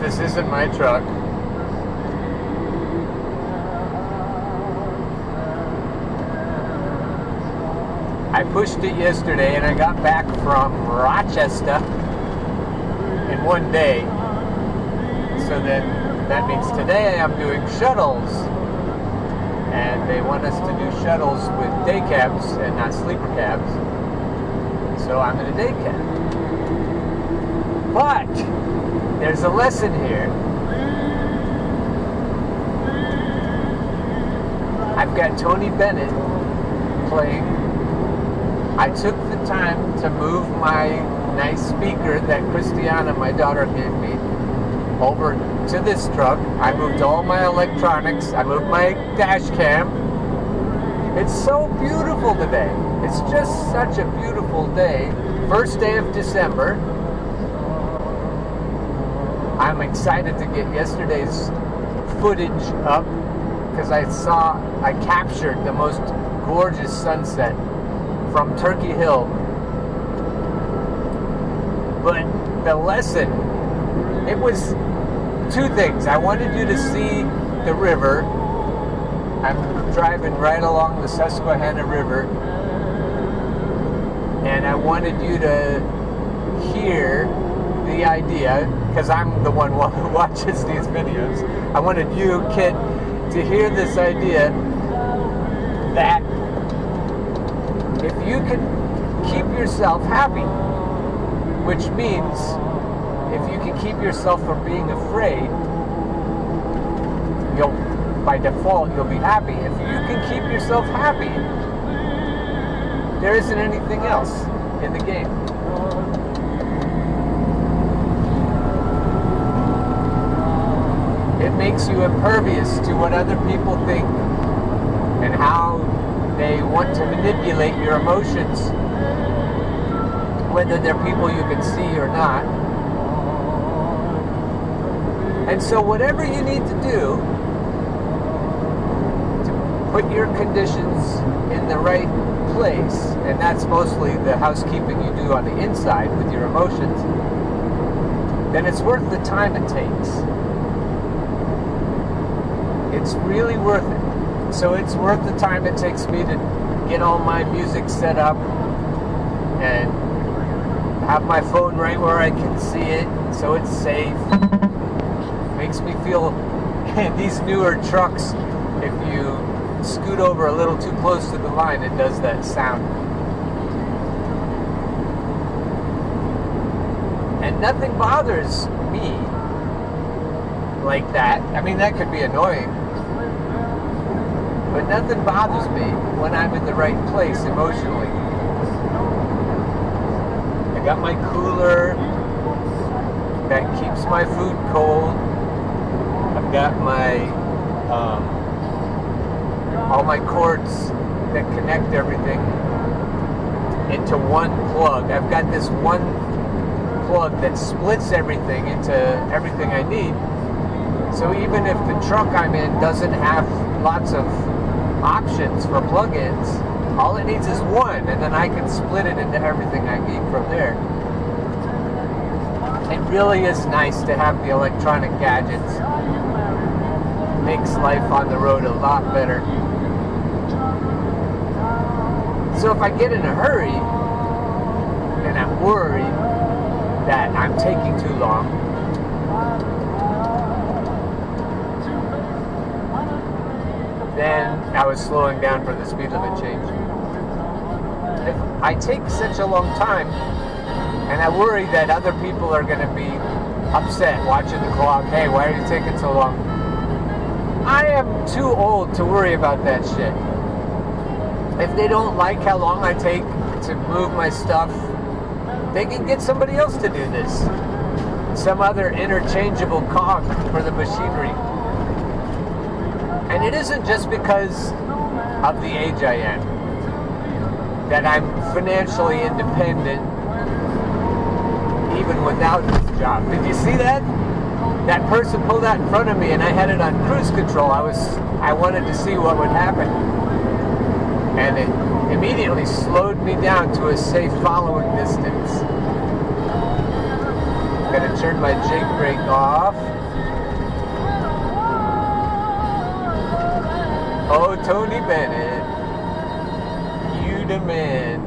This isn't my truck. I pushed it yesterday and I got back from Rochester in one day. So then that means today I'm doing shuttles. And they want us to do shuttles with day cabs and not sleeper cabs. So I'm in a day cab. But there's a lesson here. I've got Tony Bennett playing. I took the time to move my nice speaker that Christiana, my daughter, gave me over to this truck. I moved all my electronics. I moved my dash cam. It's so beautiful today. It's just such a beautiful day. First day of December. I'm excited to get yesterday's footage up because I captured the most gorgeous sunset from Turkey Hill. But the lesson, it was two things. I wanted you to see the river. I'm driving right along the Susquehanna River, and I wanted you to hear the idea, because I'm the one who watches these videos. I wanted you, kid, to hear this idea that if you can keep yourself happy, which means if you can keep yourself from being afraid, by default you'll be happy. If you can keep yourself happy, there isn't anything else in the game. It makes you impervious to what other people think and how they want to manipulate your emotions, whether they're people you can see or not. And so whatever you need to do to put your conditions in the right place, and that's mostly the housekeeping you do on the inside with your emotions, then it's worth the time it takes. It's really worth it. So it's worth the time it takes me to get all my music set up and have my phone right where I can see it so it's safe. Makes me feel, these newer trucks, if you scoot over a little too close to the line, it does that sound. And nothing bothers me like that. I mean, that could be annoying, but nothing bothers me when I'm in the right place emotionally. I got my cooler that keeps my food cold. I've got my all my cords that connect everything into one plug. I've got this one plug that splits everything into everything I need. So even if the truck I'm in doesn't have lots of options for plug-ins, all it needs is one, and then I can split it into everything I need from there. It really is nice to have the electronic gadgets. Makes life on the road a lot better. So if I get in a hurry and I'm worried that I'm taking too long, then I was slowing down for the speed limit change. If I take such a long time and I worry that other people are going to be upset watching the clock, hey, why are you taking so long? I am too old to worry about that shit. If they don't like how long I take to move my stuff, they can get somebody else to do this. Some other interchangeable cog for the machinery. And it isn't just because of the age I am that I'm financially independent even without this job. Did you see that? That person pulled out in front of me and I had it on cruise control. I wanted to see what would happen. And it immediately slowed me down to a safe following distance. Gotta turn my jake brake off. Oh, Tony Bennett, you the man.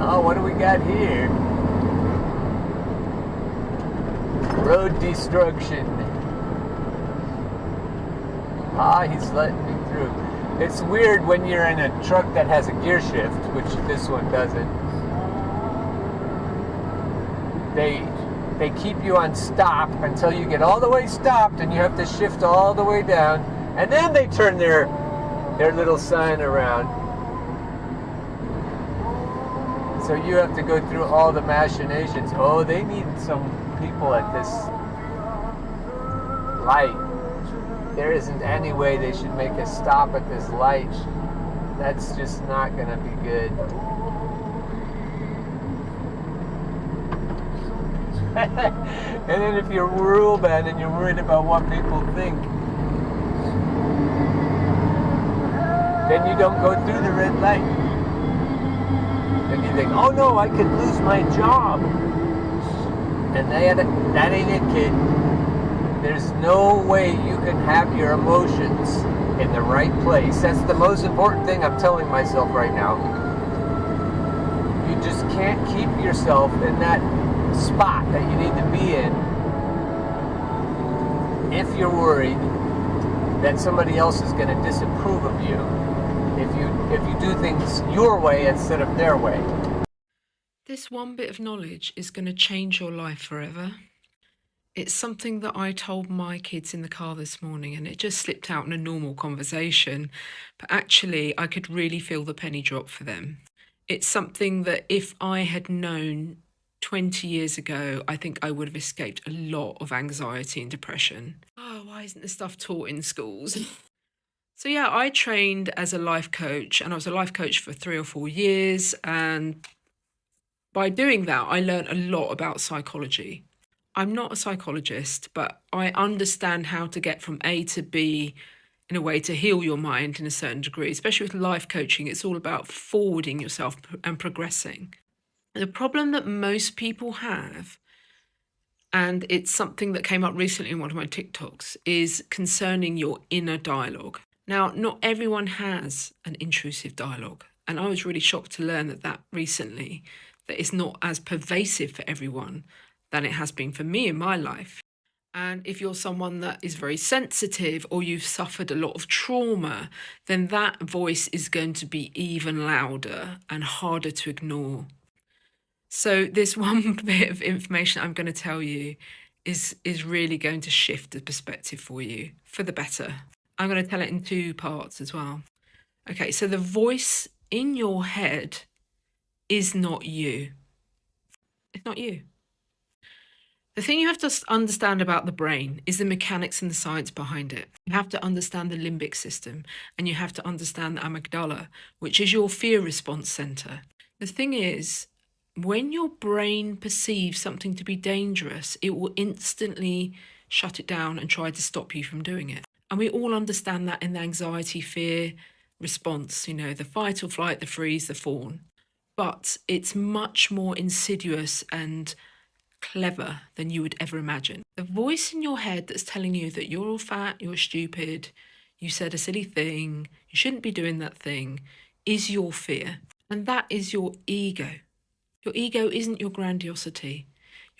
Oh, what do we got here? Road destruction. Ah, he's letting me through. It's weird when you're in a truck that has a gear shift, which this one doesn't. They keep you on stop until you get all the way stopped, and you have to shift all the way down, and then they turn their little sign around. So you have to go through all the machinations. Oh, they need some people at this light. There isn't any way they should make a stop at this light. That's just not gonna be good. And then if you're real bad and you're worried about what people think, then you don't go through the red light. Then you think, oh no, I could lose my job. And that ain't it, kid. There's no way you can have your emotions in the right place. That's the most important thing I'm telling myself right now. You just can't keep yourself in that spot that you need to be in if you're worried that somebody else is going to disapprove of you if you do things your way instead of their way. This one bit of knowledge is going to change your life forever. It's something that I told my kids in the car this morning, and it just slipped out in a normal conversation, but actually I could really feel the penny drop for them. It's something that if I had known 20 years ago, I think I would have escaped a lot of anxiety and depression. Oh, why isn't this stuff taught in schools? So yeah, I trained as a life coach, and I was a life coach for 3 or 4 years, and by doing that, I learned a lot about psychology. I'm not a psychologist, but I understand how to get from A to B in a way to heal your mind in a certain degree. Especially with life coaching, it's all about forwarding yourself and progressing. The problem that most people have, and it's something that came up recently in one of my TikToks, is concerning your inner dialogue. Now, not everyone has an intrusive dialogue, and I was really shocked to learn that recently, that it's not as pervasive for everyone than it has been for me in my life. And if you're someone that is very sensitive or you've suffered a lot of trauma, then that voice is going to be even louder and harder to ignore. So this one bit of information I'm going to tell you is really going to shift the perspective for you for the better. I'm going to tell it in 2 parts as well. Okay, so the voice in your head is not you. It's not you. The thing you have to understand about the brain is the mechanics and the science behind it. You have to understand the limbic system, and you have to understand the amygdala, which is your fear response center. The thing is, when your brain perceives something to be dangerous, it will instantly shut it down and try to stop you from doing it. And we all understand that in the anxiety, fear response, the fight or flight, the freeze, the fawn. But it's much more insidious and clever than you would ever imagine. The voice in your head that's telling you that you're all fat, you're stupid, you said a silly thing, you shouldn't be doing that thing, is your fear. And that is your ego. Your ego isn't your grandiosity.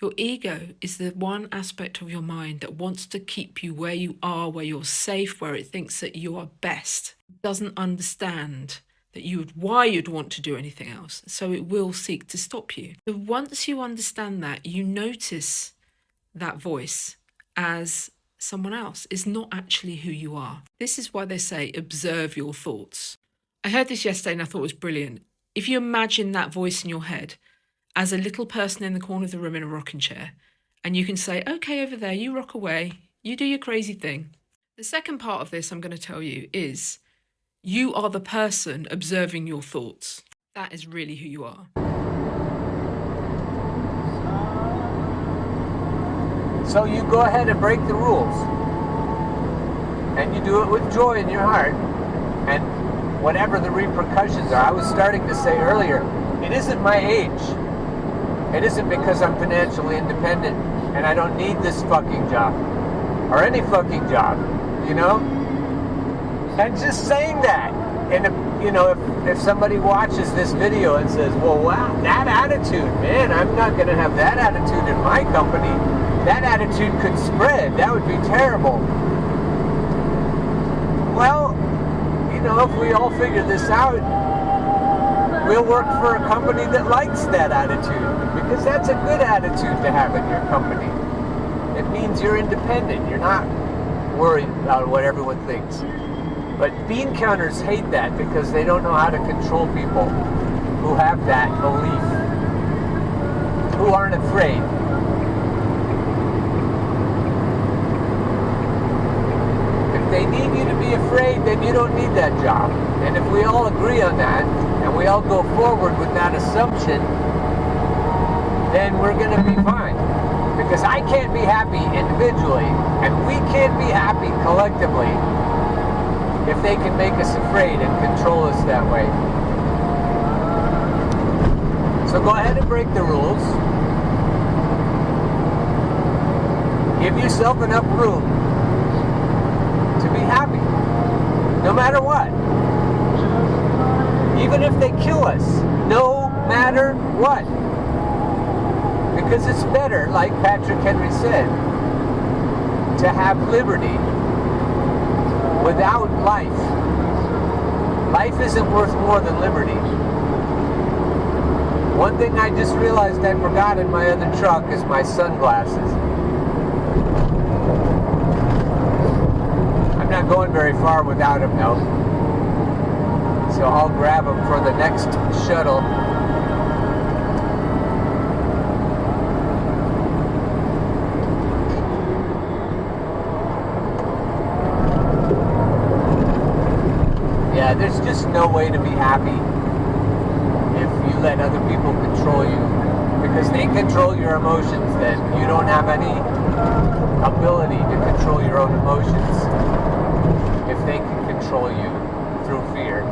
Your ego is the one aspect of your mind that wants to keep you where you are, where you're safe, where it thinks that you are best. It doesn't understand why you'd want to do anything else, so it will seek to stop you. So once you understand that, you notice that voice as someone else. It's not actually who you are. This is why they say observe your thoughts. I heard this yesterday and I thought it was brilliant. If you imagine that voice in your head as a little person in the corner of the room in a rocking chair, and you can say, okay, over there, you rock away, you do your crazy thing. The second part of this I'm going to tell you is you are the person observing your thoughts. That is really who you are. So you go ahead and break the rules. And you do it with joy in your heart. And whatever the repercussions are, I was starting to say earlier, it isn't my age. It isn't because I'm financially independent and I don't need this fucking job or any fucking job, you know? And just saying that, and if somebody watches this video and says, well, wow, that attitude, man, I'm not going to have that attitude in my company. That attitude could spread. That would be terrible. Well, if we all figure this out, we'll work for a company that likes that attitude, because that's a good attitude to have in your company. It means you're independent. You're not worried about what everyone thinks. But bean counters hate that because they don't know how to control people who have that belief, who aren't afraid. If they need you to be afraid, then you don't need that job. And if we all agree on that, and we all go forward with that assumption, then we're going to be fine. Because I can't be happy individually, and we can't be happy collectively if they can make us afraid and control us that way. So go ahead and break the rules. Give yourself enough room to be happy, no matter what. Even if they kill us, no matter what. Because it's better, like Patrick Henry said, to have liberty without life. Life isn't worth more than liberty. One thing I just realized I forgot in my other truck is my sunglasses. I'm not going very far without them though. So I'll grab them for the next shuttle. Yeah, there's just no way to be happy if you let other people control you. Because they control your emotions, then you don't have any ability to control your own emotions if they can control you through fear.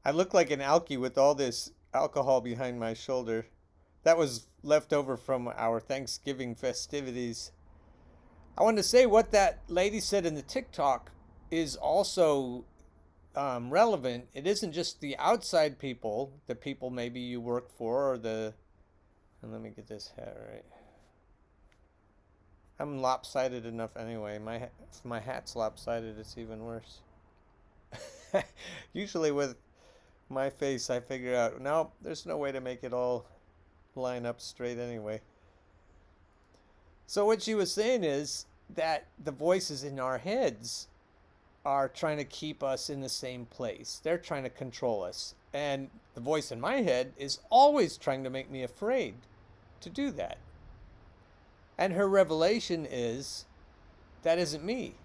I look like an alkie with all this alcohol behind my shoulder. That was left over from our Thanksgiving festivities. I wanted to say what that lady said in the TikTok is also relevant. It isn't just the outside people, the people maybe you work for, or the... And let me get this hat right. I'm lopsided enough anyway. If my hat's lopsided, it's even worse. Usually with my face, I figure out, no, there's no way to make it all line up straight anyway. So what she was saying is that the voices in our heads are trying to keep us in the same place. They're trying to control us. And the voice in my head is always trying to make me afraid to do that. And her revelation is, that isn't me.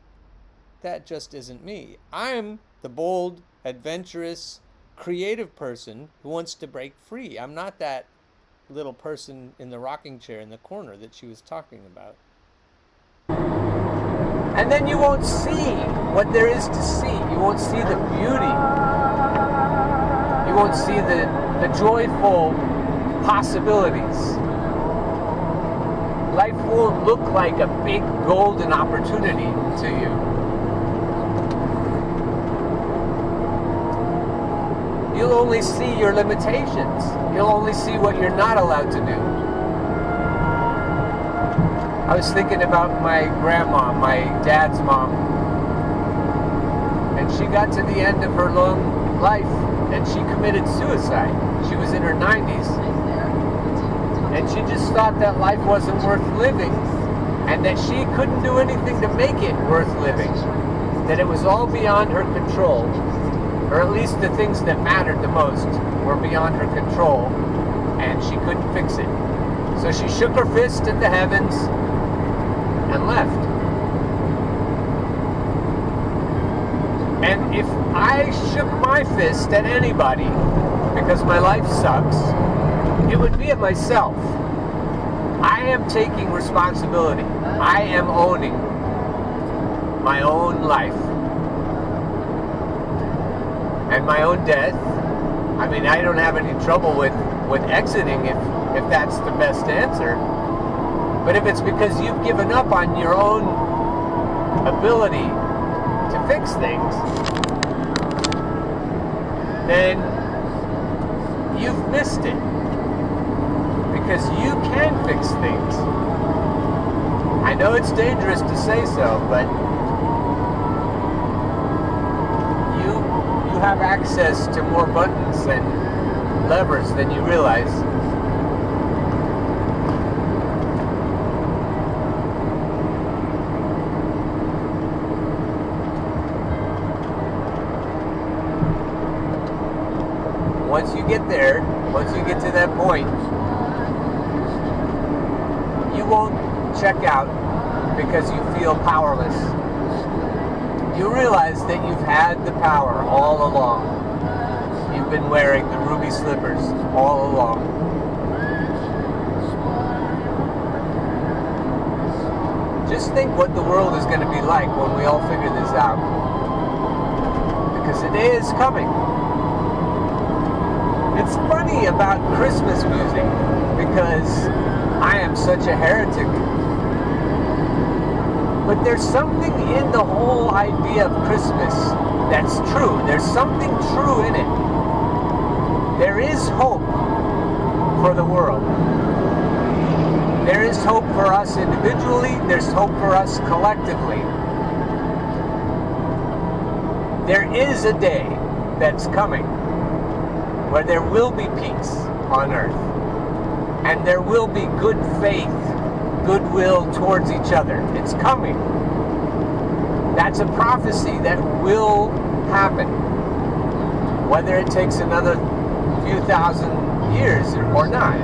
That just isn't me. I'm the bold, adventurous, creative person who wants to break free. I'm not that little person in the rocking chair in the corner that she was talking about. And then you won't see what there is to see. You won't see the beauty. You won't see the joyful possibilities. Life won't look like a big golden opportunity to you. You'll only see your limitations. You'll only see what you're not allowed to do. I was thinking about my grandma, my dad's mom, and she got to the end of her long life and she committed suicide. She was in her 90s, and she just thought that life wasn't worth living and that she couldn't do anything to make it worth living, that it was all beyond her control, or at least the things that mattered the most were beyond her control, and she couldn't fix it. So she shook her fist at the heavens and left. And if I shook my fist at anybody because my life sucks, it would be at myself. I am taking responsibility. I am owning my own life and my own death I mean, I don't have any trouble with exiting if that's the best answer. But if it's because you've given up on your own ability to fix things, then you've missed it. Because you can fix things. I know it's dangerous to say so, but you have access to more buttons and levers than you realize. Once you get there, once you get to that point, you won't check out because you feel powerless. You realize that you've had the power all along. You've been wearing the ruby slippers all along. Just think what the world is going to be like when we all figure this out. Because the day is coming. It's funny about Christmas music because I am such a heretic. But there's something in the whole idea of Christmas that's true. There's something true in it. There is hope for the world. There is hope for us individually. There's hope for us collectively. There is a day that's coming where there will be peace on earth. And there will be good faith, goodwill towards each other. It's coming. That's a prophecy that will happen. Whether it takes another few thousand years or not.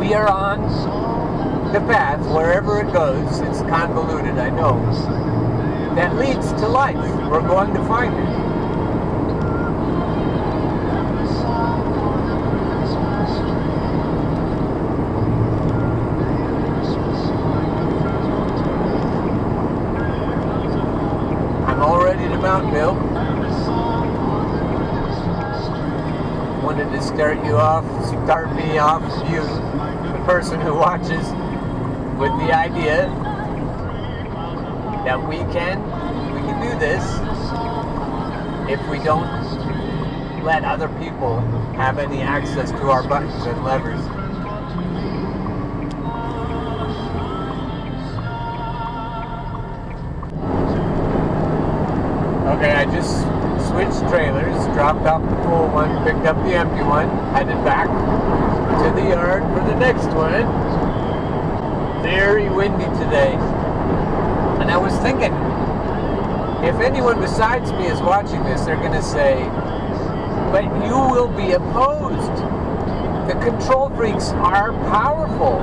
We are on the path, wherever it goes, it's convoluted, I know, that leads to life. We're going to find it. Mount Bill. Wanted to start me off, you, the person who watches, with the idea that we can do this if we don't let other people have any access to our buttons and levers. Okay, I just switched trailers, dropped off the full one, picked up the empty one, headed back to the yard for the next one. Very windy today. And I was thinking, if anyone besides me is watching this, they're going to say, but you will be opposed. The control freaks are powerful,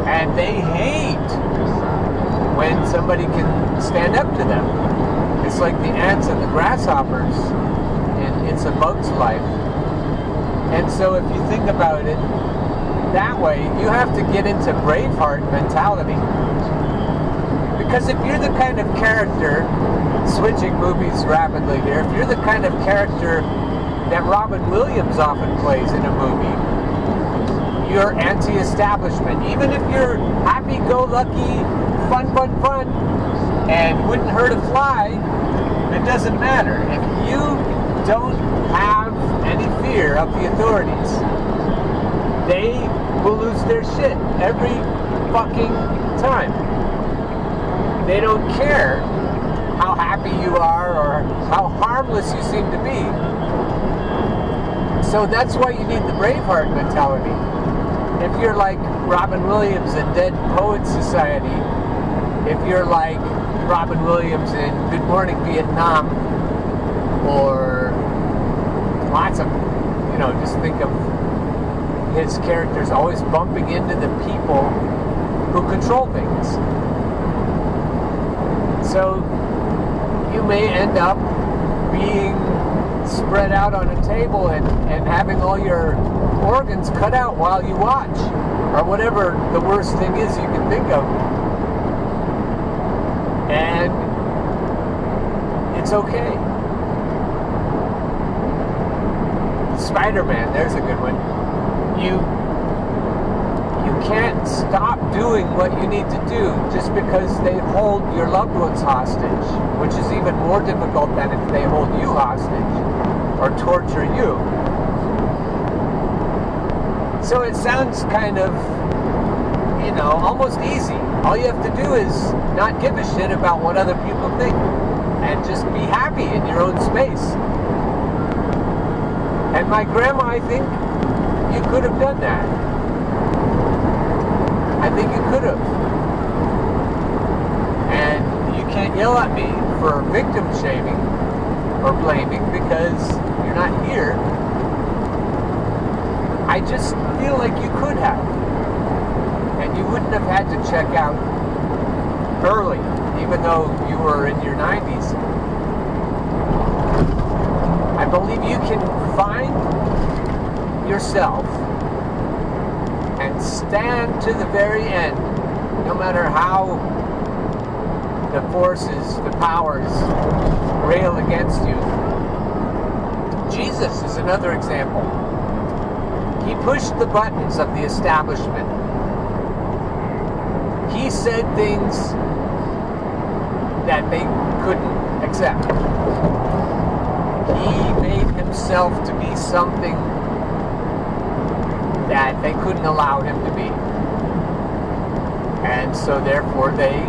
and they hate when somebody can stand up to them. It's like the ants and the grasshoppers in It's a Bug's Life. And so if you think about it that way, you have to get into Braveheart mentality. Because if you're the kind of character, switching movies rapidly here, if you're the kind of character that Robin Williams often plays in a movie, you're anti-establishment. Even if you're happy-go-lucky, fun, and wouldn't hurt a fly, it doesn't matter. If you don't have any fear of the authorities, they will lose their shit every fucking time. They don't care how happy you are or how harmless you seem to be. So that's why you need the Braveheart mentality. If you're like Robin Williams in Dead Poets Society, if you're like Robin Williams in Good Morning Vietnam, or lots of, just think of his characters always bumping into the people who control things. So you may end up being spread out on a table and having all your organs cut out while you watch, or whatever the worst thing is you can think of. And it's okay. Spider-Man, there's a good one. You can't stop doing what you need to do just because they hold your loved ones hostage, which is even more difficult than if they hold you hostage or torture you. So it sounds kind of, almost easy. All you have to do is not give a shit about what other people think and just be happy in your own space. And my grandma, I think you could have done that. I think you could have. And you can't yell at me for victim shaming or blaming because you're not here. I just feel like you could have. And you wouldn't have had to check out early, even though you were in your 90s. I believe you can find yourself and stand to the very end, no matter how the forces, the powers rail against you. Jesus is another example. He pushed the buttons of the establishment. He said things that they couldn't accept. He made himself to be something that they couldn't allow him to be. And so therefore they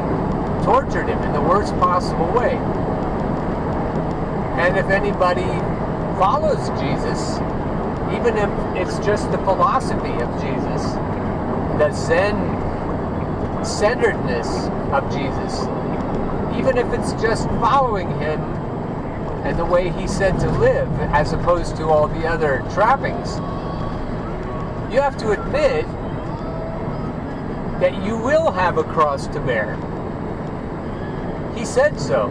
tortured him in the worst possible way. And if anybody follows Jesus, even if it's just the philosophy of Jesus, the Zen-centeredness of Jesus, even if it's just following him and the way he said to live as opposed to all the other trappings, you have to admit that you will have a cross to bear. He said so.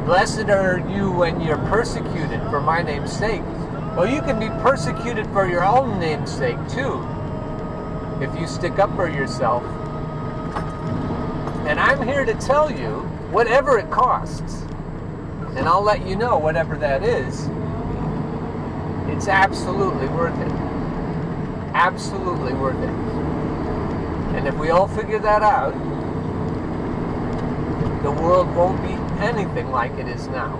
Blessed are you when you're persecuted for my name's sake. Well, you can be persecuted for your own name's sake too, if you stick up for yourself. And I'm here to tell you, whatever it costs, and I'll let you know whatever that is, it's absolutely worth it. Absolutely worth it. And if we all figure that out, the world won't be anything like it is now.